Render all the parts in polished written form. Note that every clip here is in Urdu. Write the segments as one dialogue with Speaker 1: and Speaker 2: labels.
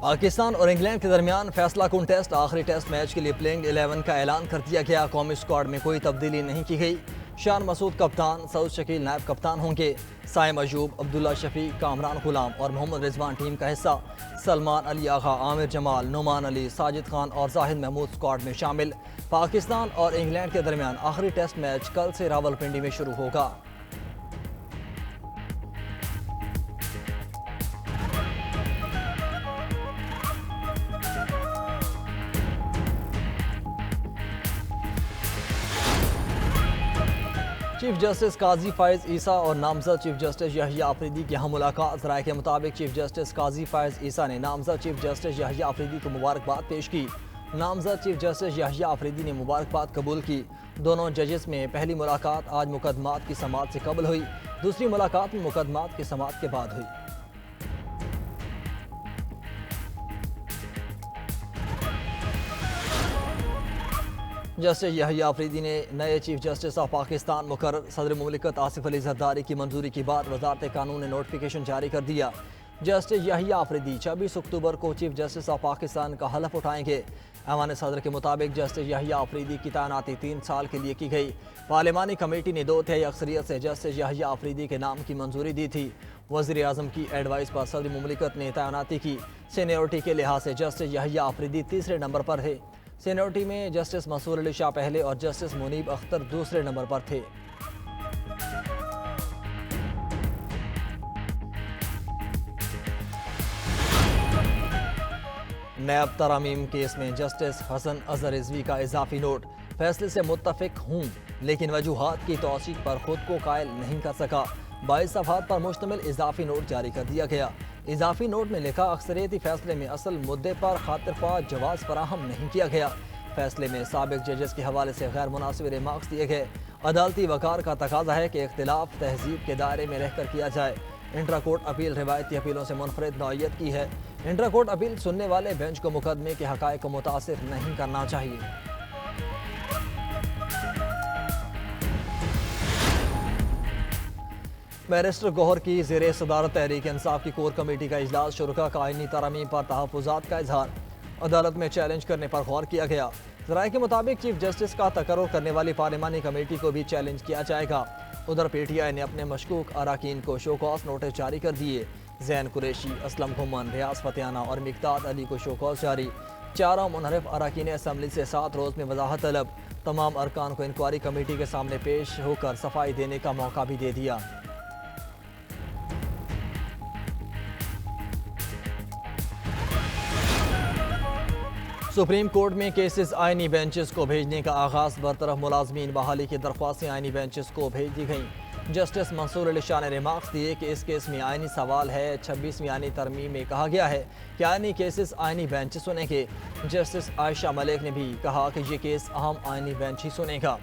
Speaker 1: پاکستان اور انگلینڈ کے درمیان فیصلہ کن ٹیسٹ آخری ٹیسٹ میچ کے لیے پلینگ 11 کا اعلان کر دیا گیا۔ قومی اسکواڈ میں کوئی تبدیلی نہیں کی گئی۔ شان مسعود کپتان، سعود شکیل نائب کپتان ہوں گے۔ سائم ایوب، عبداللہ شفیق، کامران غلام اور محمد رضوان ٹیم کا حصہ۔ سلمان علی آغا، عامر جمال، نعمان علی، ساجد خان اور زاہد محمود اسکواڈ میں شامل۔ پاکستان اور انگلینڈ کے درمیان آخری ٹیسٹ میچ کل سے راولپنڈی میں شروع ہوگا۔ چیف جسٹس قاضی فائز عیسیٰ اور نامزد چیف جسٹس یحییٰ آفریدی کی ہم ملاقات۔ رائے کے مطابق چیف جسٹس قاضی فائز عیسیٰ نے نامزد چیف جسٹس یحییٰ آفریدی کو مبارکباد پیش کی۔ نامزد چیف جسٹس یحییٰ آفریدی نے مبارکباد قبول کی۔ دونوں ججز میں پہلی ملاقات آج مقدمات کی سماعت سے قبل ہوئی، دوسری ملاقات میں مقدمات کی سماعت کے بعد ہوئی۔ جسٹس یحییٰ آفریدی نے نئے چیف جسٹس آف پاکستان مقرر۔ صدر مملکت آصف علی زرداری کی منظوری کے بعد وزارت قانون نے نوٹیفیکیشن جاری کر دیا۔ جسٹس یحییٰ آفریدی 26 اکتوبر کو چیف جسٹس آف پاکستان کا حلف اٹھائیں گے۔ ایوان صدر کے مطابق جسٹس یحییٰ آفریدی کی تعیناتی 3 سال کے لیے کی گئی۔ پارلیمانی کمیٹی نے 2/3 اکثریت سے جسٹس یحییٰ آفریدی کے نام کی منظوری دی تھی۔ وزیر اعظم کی ایڈوائس پر صدر مملکت نے تعیناتی کی۔ سینیورٹی کے لحاظ سے جسٹس یحییٰ آفریدی تیسرے نمبر پر ہے۔ سینیورٹی میں جسٹس منصور علی شاہ پہلے اور جسٹس منیب اختر دوسرے نمبر پر تھے۔ نیب ترامیم کیس میں جسٹس حسن اظہر رضوی کا اضافی نوٹ۔ فیصلے سے متفق ہوں لیکن وجوہات کی توثیق پر خود کو قائل نہیں کر سکا۔ 22 صفحات پر مشتمل اضافی نوٹ جاری کر دیا گیا۔ اضافی نوٹ میں لکھا اکثریتی فیصلے میں اصل مدعے پر خاطر خواہ جواز فراہم نہیں کیا گیا۔ فیصلے میں سابق ججز کے حوالے سے غیر مناسب ریمارکس دیے گئے۔ عدالتی وقار کا تقاضا ہے کہ اختلاف تہذیب کے دائرے میں رہ کر کیا جائے۔ انٹرا کورٹ اپیل روایتی اپیلوں سے منفرد نوعیت کی ہے۔ انٹرا کورٹ اپیل سننے والے بینچ کو مقدمے کے حقائق کو متاثر نہیں کرنا چاہیے۔ بیرسٹر گوہر کی زیر صدارت تحریک انصاف کی کور کمیٹی کا اجلاس۔ شرکا کا آئینی ترامیم پر تحفظات کا اظہار۔ عدالت میں چیلنج کرنے پر غور کیا گیا۔ ذرائع کے مطابق چیف جسٹس کا تقرر کرنے والی پارلیمانی کمیٹی کو بھی چیلنج کیا جائے گا۔ ادھر پی ٹی آئی نے اپنے مشکوک اراکین کو شو کاز نوٹس جاری کر دیے۔ زین قریشی، اسلم گھمن، ریاض فتیانہ اور مقداد علی کو شو کاز جاری۔ چاروں منحرف اراکین اسمبلی سے 7 روز میں وضاحت طلب۔ تمام ارکان کو انکوائری کمیٹی کے سامنے پیش ہو کر صفائی دینے کا موقع بھی دے دیا۔ سپریم کورٹ میں کیسز آئینی بینچز کو بھیجنے کا آغاز۔ برطرف ملازمین بحالی کی درخواستیں آئینی بینچز کو بھیج دی گئیں۔ جسٹس منصور علی شاہ نے ریمارکس دیے کہ اس کیس میں آئینی سوال ہے۔ 26ویں آئینی ترمیم میں کہا گیا ہے کہ آئینی کیسز آئینی بینچ سنیں گے۔ جسٹس عائشہ ملک نے بھی کہا کہ یہ کیس اہم آئینی بینچ ہی سنے گا۔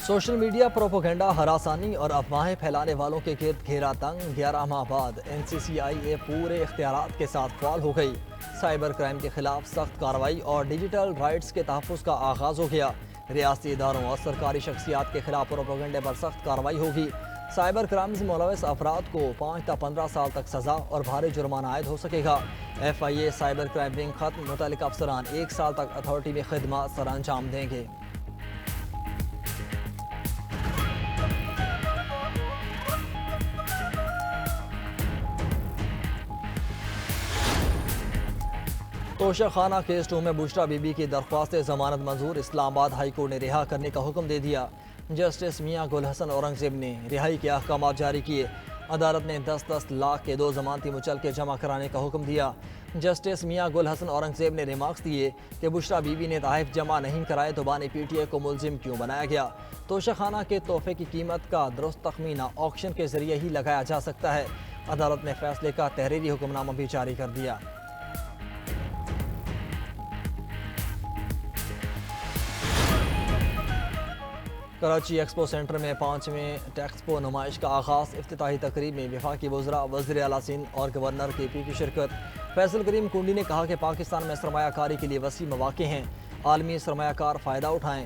Speaker 1: سوشل میڈیا پروپیگنڈا، ہراسانی اور افواہیں پھیلانے والوں کے گرد گھیرا تنگ۔ 11 ماہ بعد NCCIA پورے اختیارات کے ساتھ فعال ہو گئی۔ سائبر کرائم کے خلاف سخت کارروائی اور ڈیجیٹل رائٹس کے تحفظ کا آغاز ہو گیا۔ ریاستی اداروں اور سرکاری شخصیات کے خلاف پروپیگنڈے پر سخت کارروائی ہوگی۔ سائبر کرائمز ملوث افراد کو 5 تا 15 سال تک سزا اور بھاری جرمانہ عائد ہو سکے گا۔ FIA سائبر کرائم ونگ ختم، متعلقہ افسران 1 سال تک اتھارٹی میں خدمات سر انجام دیں گے۔ توشہ خانہ کیس 2 میں بشریٰ بی بی کی درخواست ضمانت منظور۔ اسلام آباد ہائی کورٹ نے رہا کرنے کا حکم دے دیا۔ جسٹس میاں گل حسن اورنگزیب نے رہائی کے احکامات جاری کیے۔ عدالت نے 10-10 لاکھ کے 2 ضمانتی مچلقے جمع کرانے کا حکم دیا۔ جسٹس میاں گل حسن اورنگزیب نے ریمارکس دیے کہ بشریٰ بی بی نے تحائف جمع نہیں کرائے تو بانی PTI کو ملزم کیوں بنایا گیا۔ توشہ خانہ کے تحفے کی قیمت کا درست تخمینہ آکشن کے ذریعے ہی لگایا جا سکتا ہے۔ عدالت نے فیصلے کا تحریری حکم نامہ بھی جاری کر دیا۔ کراچی ایکسپو سینٹر میں 5ویں ٹیکسپو نمائش کا آغاز۔ افتتاحی تقریب میں وفاقی وزراء، وزیر اعلیٰ سندھ اور گورنر KP کی شرکت۔ فیصل کریم کنڈی نے کہا کہ پاکستان میں سرمایہ کاری کے لیے وسیع مواقع ہیں۔ عالمی سرمایہ کار فائدہ اٹھائیں۔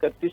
Speaker 2: 31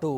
Speaker 1: 2